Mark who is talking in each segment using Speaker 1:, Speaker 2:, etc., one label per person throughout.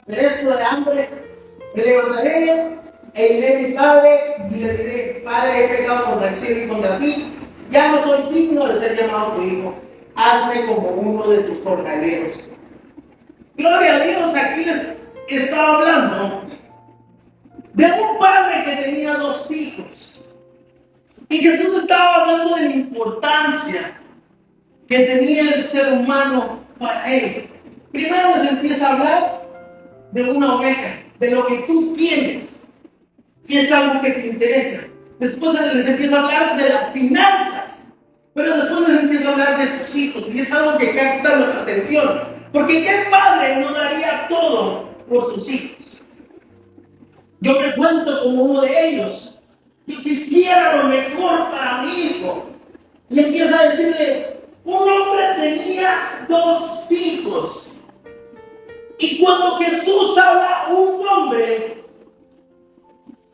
Speaker 1: perezco de hambre, me levantaré e iré a mi padre y le diré: Padre, he pecado contra el cielo y contra ti, ya no soy digno de ser llamado tu hijo, hazme como uno de tus jornaleros. Gloria a Dios. Aquí les estaba hablando de un padre que tenía 2 hijos, y Jesús estaba hablando de la importancia que tenía el ser humano para él. Primero les empieza a hablar de una oveja, de lo que tú tienes, y es algo que te interesa. Después les empieza a hablar de las finanzas, pero después les empieza a hablar de tus hijos, y es algo que capta nuestra atención, porque ¿qué padre no daría todo por sus hijos? Yo me cuento como uno de ellos. Yo quisiera lo mejor para mi hijo. Y empieza a decirle: un hombre tenía 2 hijos. Y cuando Jesús habla un hombre,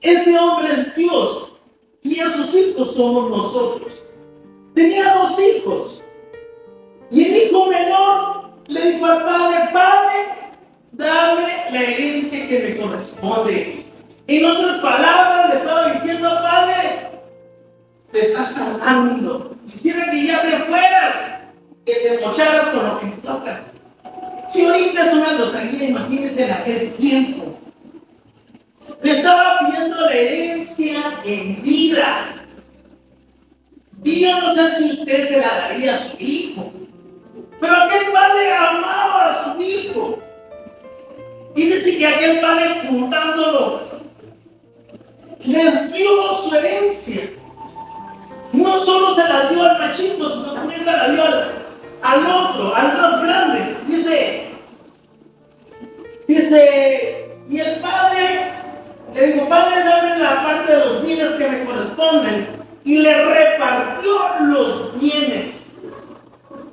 Speaker 1: ese hombre es Dios. Y esos hijos somos nosotros. Tenía 2 hijos. Y el hijo menor le dijo al padre: Padre, dame la herencia que me corresponde. En otras palabras, le estaba diciendo: Padre, te estás tardando. Quisiera que ya te fueras, que te mocharas con lo que te toca. Si ahorita es una grosería, imagínense en aquel tiempo. Le estaba pidiendo la herencia en vida. Y yo no sé si usted se la daría a su hijo, pero aquel padre amaba a su hijo. Y dice que aquel padre, juntándolo, les dio su herencia. No solo se la dio al más chico, sino también se la dio al otro, al más grande. Dice, y el padre le dijo: Padre, dame la parte de los bienes que me corresponden. Y le repartió los bienes.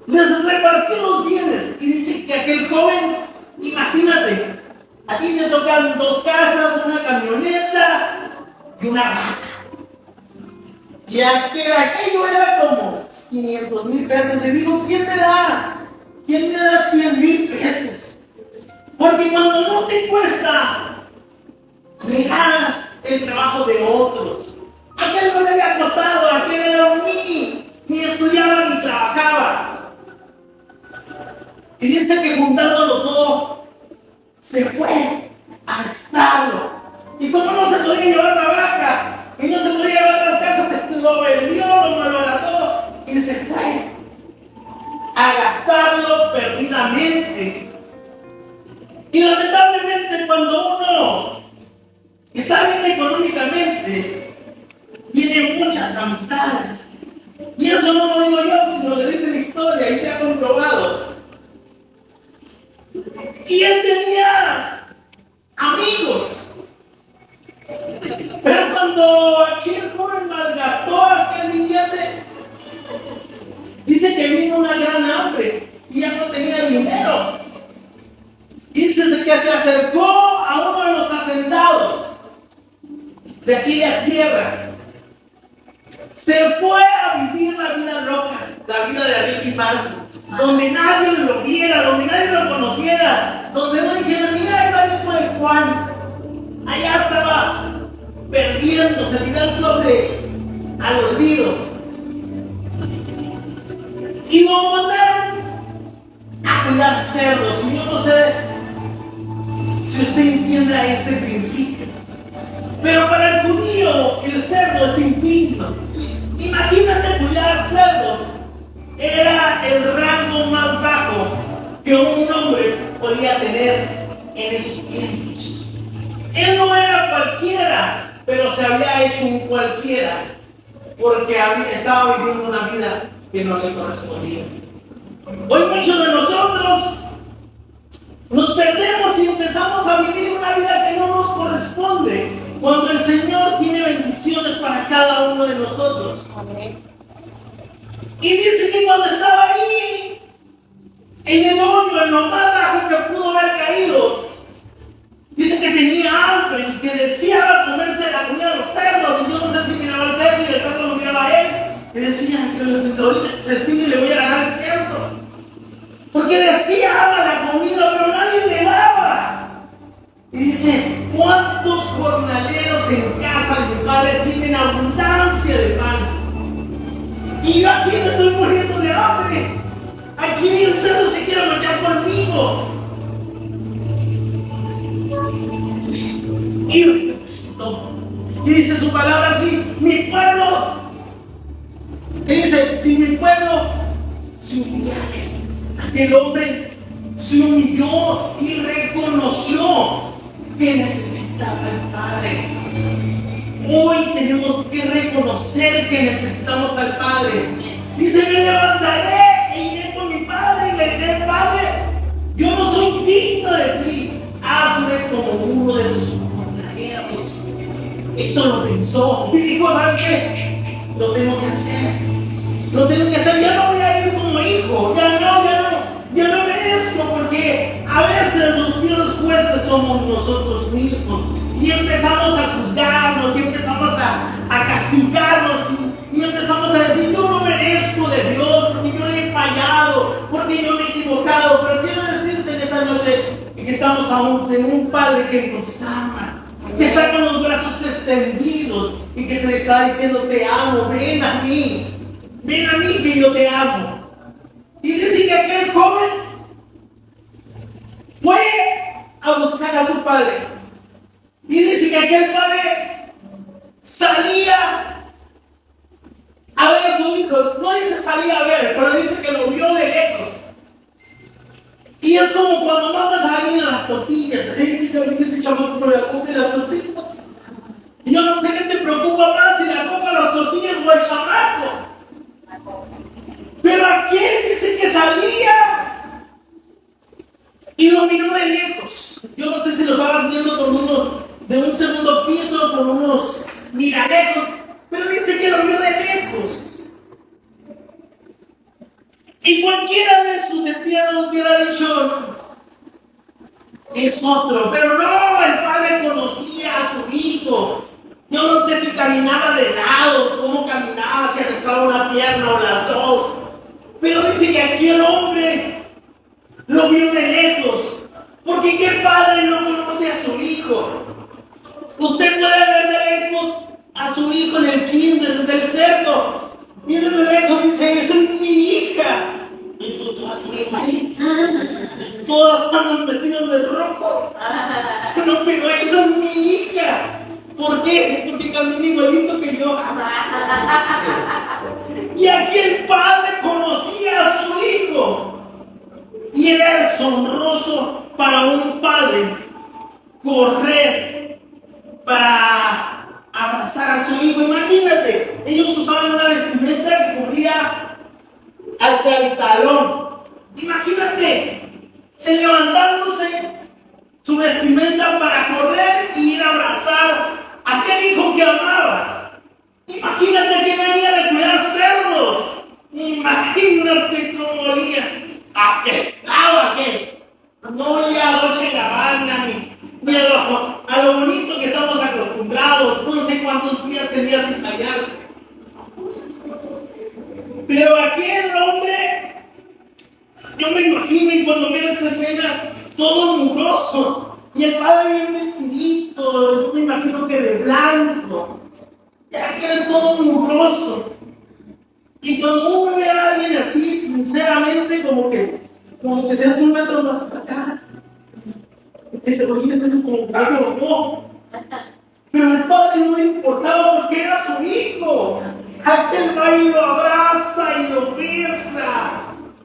Speaker 1: Les repartió los bienes. Y dice que aquel joven, imagínate, a ti te tocan 2 casas, una camioneta y una vaca. Y aquello era como 500,000 pesos. Le digo: ¿quién me da 100,000 pesos? Porque cuando no te cuesta, regalas el trabajo de otros. Aquel no le había costado, aquel era un niño, ni estudiaba ni trabajaba. Y dice que juntándolo todo, se fue a gastarlo. Y como no se podía llevar la vaca, y no se podía llevar las casas, lo vendió, lo malbarató, y se fue a gastarlo perdidamente. Y lamentablemente, cuando uno está bien económicamente, tiene muchas amistades. Y eso no lo digo yo, sino lo dice la historia y se ha comprobado. Y él tenía amigos. Pero cuando aquel joven malgastó aquel billete, dice que vino una gran hambre y ya no tenía dinero. Dice que se acercó a uno de los hacendados de aquella tierra. Se fue a vivir la vida loca, la vida de Ricky Martin, donde nadie lo viera, donde nadie lo conociera, donde no dijera: mira, el hijo de Juan, allá estaba perdiéndose, tirándose al olvido. Y lo mandaron a cuidar cerdos. Y yo no sé si usted entiende a este principio, pero para el judío el cerdo es indigno. Imagínate, cuidar cerdos era el rango más bajo que un hombre podía tener en esos tiempos. Él no era cualquiera, pero se había hecho un cualquiera porque estaba viviendo una vida que no le correspondía. Hoy muchos de nosotros nos perdemos y empezamos a vivir una vida que no nos corresponde, cuando el Señor tiene bendiciones para cada uno de nosotros. Amén. Y dice que cuando estaba ahí, en el hoyo, en lo más bajo que pudo haber caído, dice que tenía hambre y que deseaba comerse la comida de los cerdos. Y yo no sé si miraba al cerdo y el cerdo lo miraba a él. Y decía: ahorita se despide y le voy a ganar el cerdo. Porque deseaba la comida, pero nadie le daba. Y dice, ¿cuántos jornaleros en casa de mi padre tienen abundancia de pan? Y yo aquí me estoy muriendo de hambre. Aquí ni un cerdo se quiere marchar conmigo. Y dice su palabra así, mi pueblo, dice, si mi pueblo se humillare, aquel hombre se humilló y reconoció que necesitaba al Padre. Hoy tenemos que reconocer que necesitamos al Padre. Dice, me levantaré e iré con mi Padre y le diré, Padre, yo no soy digno de ti, hazme como uno de tus jornaleros. Eso lo pensó y dijo, ¿sabes qué? Lo tengo que hacer. Lo tengo que hacer, ya no voy a ir como hijo, ya no merezco, porque a veces los peores jueces somos nosotros mismos y empezamos a juzgarnos y empezamos a castigarnos y empezamos a decir, yo no merezco de Dios porque yo le he fallado, porque yo me he equivocado. Pero quiero decirte en esta noche que estamos aún en un Padre que nos ama, que está con los brazos extendidos y que te está diciendo, te amo, ven a mí que yo te amo. Y dice que aquel joven fue a buscar a su padre. Y dice que aquel padre salía a ver a su hijo. No dice salía a ver, pero dice que lo vio de lejos. Y es como cuando mandas a alguien a las tortillas. Ya vi que este chamaco no le compre las tortillas. Y yo no sé qué te preocupa más, si le compra las tortillas o el chamaco. Pero aquel dice que salía y lo miró de lejos. Yo no sé si lo estabas viendo con uno de un segundo piso, con unos miralejos, pero dice que lo vio de lejos. Y cualquiera de sus empleados hubiera dicho, es otro. Pero no, el padre conocía a su hijo. Yo no sé si caminaba de lado, cómo caminaba, si arrastraba una pierna o las dos. Pero dice que aquel hombre lo vio de lejos. Porque ¿qué padre no conoce a su hijo? Usted puede ver de lejos a su hijo en el kinder, desde el cerco. Y desde lejos dice, esa es mi hija. Y tú todas muy igualitas. Todas andan vestidas de rojo. No, pero esa es mi hija. ¿Por qué? Porque camina igualito que yo. Y aquí el padre conocía a su hijo. Y era asombroso para un padre correr para abrazar a su hijo. Imagínate, ellos usaban una vestimenta que cubría hasta el talón. Imagínate, se levantándose su vestimenta para correr y ir a abrazar a aquel hijo que amaba. Imagínate que venía de cuidar cerdos. Imagínate cómo olía. Apestaba aquel. No olía a Dolce & Gabbana ni a lo bonito que estamos acostumbrados. No sé cuántos días tenía sin bañarse. Pero aquel hombre, yo me imagino, y cuando veo esta escena, todo mugroso. Y el padre bien vestidito, yo me imagino que de blanco. Ya que era todo mugroso. Y cuando uno ve a alguien así, sinceramente, como que se hace un metro más para acá. Dice, oye, ese es como un robot. Pero el padre no le importaba porque era su hijo. Aquel padre lo abraza y lo besa.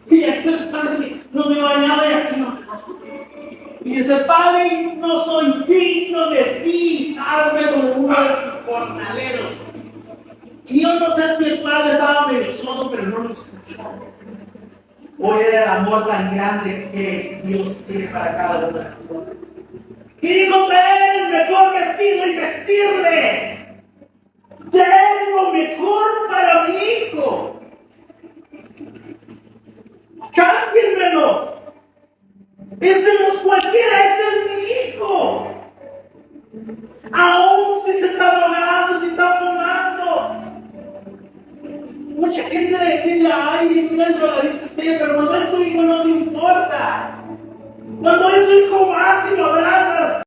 Speaker 1: Y aquel padre no me bañaba y aquí no abraza. Y dice, Padre, no soy digno de ti, hazme como uno de tus jornaleros. Y yo no sé si el padre estaba medio sordo, pero no lo escuchó. Hoy era el amor tan grande que Dios tiene para cada uno de nosotros. Y dijo, traer el mejor vestido y vestirle. Traer lo mejor para mi hijo. Cámbienmelo. Ese no es cualquiera,